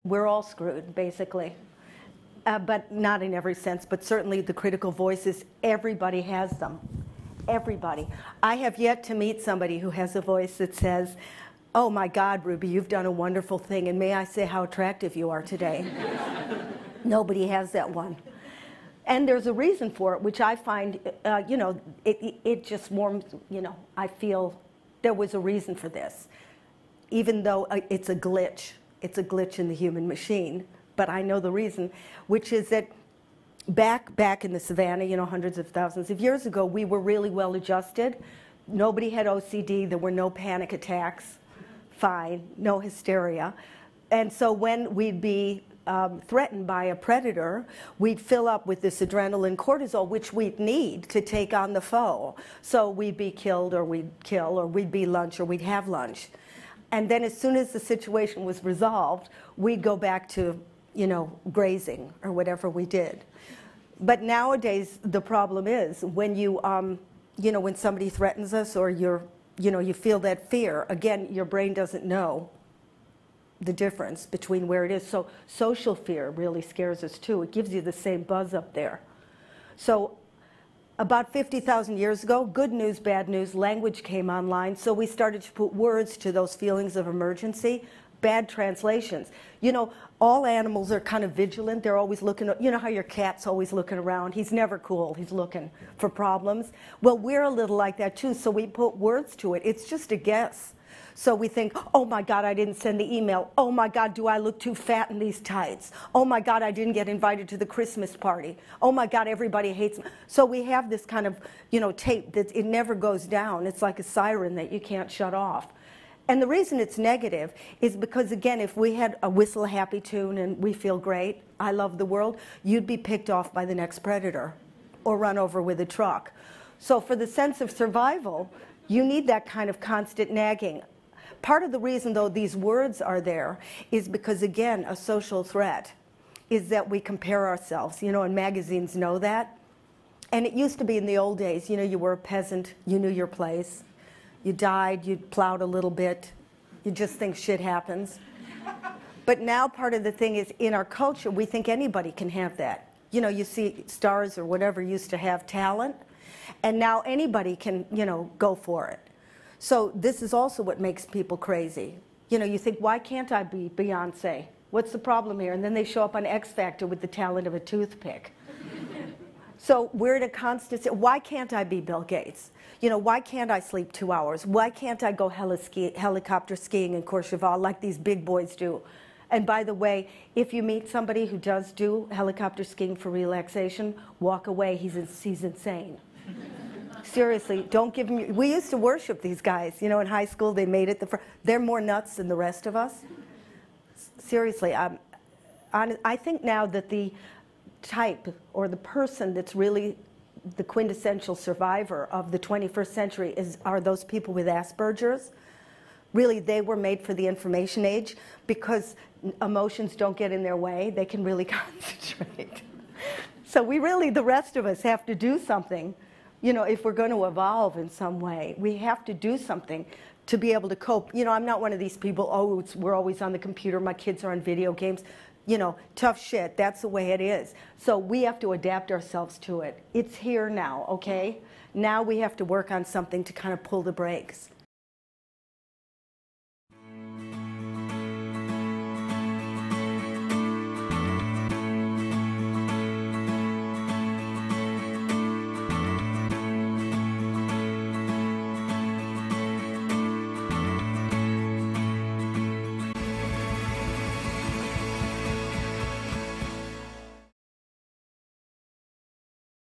We're all screwed, basically. But not in every sense, but certainly the critical voices, everybody has them. Everybody. I have yet to meet somebody who has a voice that says, "Oh my God, Ruby, you've done a wonderful thing, and may I say how attractive you are today." Nobody has that one. And there's a reason for it, which I find, you know, it just warms, you know, I feel there was a reason for this. Even though it's a glitch in the human machine, but I know the reason, which is that back in the savannah, you know, hundreds of thousands of years ago, we were really well adjusted. Nobody had OCD, there were no panic attacks, fine, no hysteria. And so when we'd be threatened by a predator, we'd fill up with this adrenaline cortisol, which we'd need to take on the foe. So we'd be killed, or we'd kill, or we'd be lunch, or we'd have lunch. And then as soon as the situation was resolved, we'd go back to, you know, grazing or whatever we did. But nowadays, the problem is when you know, when somebody threatens us, or you feel that fear, again, your brain doesn't know the difference between where it is. So social fear really scares us too. It gives you the same buzz up there. So about 50,000 years ago, good news, bad news, language came online, so we started to put words to those feelings of emergency. Bad translations. You know, all animals are kind of vigilant. They're always looking, you know how your cat's always looking around. He's never cool. He's looking for problems. Well, we're a little like that too, so we put words to it. It's just a guess. So we think, oh my God, I didn't send the email. Oh my God, do I look too fat in these tights? Oh my God, I didn't get invited to the Christmas party. Oh my God, everybody hates me. So we have this kind of, you know, tape that it never goes down. It's like a siren that you can't shut off. And the reason it's negative is because, again, if we had a whistle a happy tune and we feel great, I love the world, you'd be picked off by the next predator or run over with a truck. So for the sense of survival, you need that kind of constant nagging. Part of the reason, though, these words are there is because, again, a social threat is that we compare ourselves, you know, and magazines know that. And it used to be in the old days, you know, you were a peasant, you knew your place. You died, you plowed a little bit, you just think shit happens. But now part of the thing is, in our culture, we think anybody can have that. You know, you see stars or whatever used to have talent, and now anybody can, you know, go for it. So this is also what makes people crazy. You know, you think, why can't I be Beyonce? What's the problem here? And then they show up on X Factor with the talent of a toothpick. So we're in a constant, why can't I be Bill Gates? You know, why can't I sleep 2 hours? Why can't I go helicopter skiing in Courchevel like these big boys do? And by the way, if you meet somebody who does do helicopter skiing for relaxation, walk away, he's insane. Seriously, don't give him, we used to worship these guys, you know, in high school, they made it, they're more nuts than the rest of us. Seriously, I think now that the type or the person that's really the quintessential survivor of the 21st century are those people with Asperger's. Really, they were made for the information age because emotions don't get in their way. They can really concentrate. So we really, the rest of us, have to do something. You know, if we're going to evolve in some way, we have to do something to be able to cope. You know, I'm not one of these people, oh, we're always on the computer, my kids are on video games. You know, tough shit, that's the way it is. So we have to adapt ourselves to it. It's here now, okay? Now we have to work on something to kind of pull the brakes.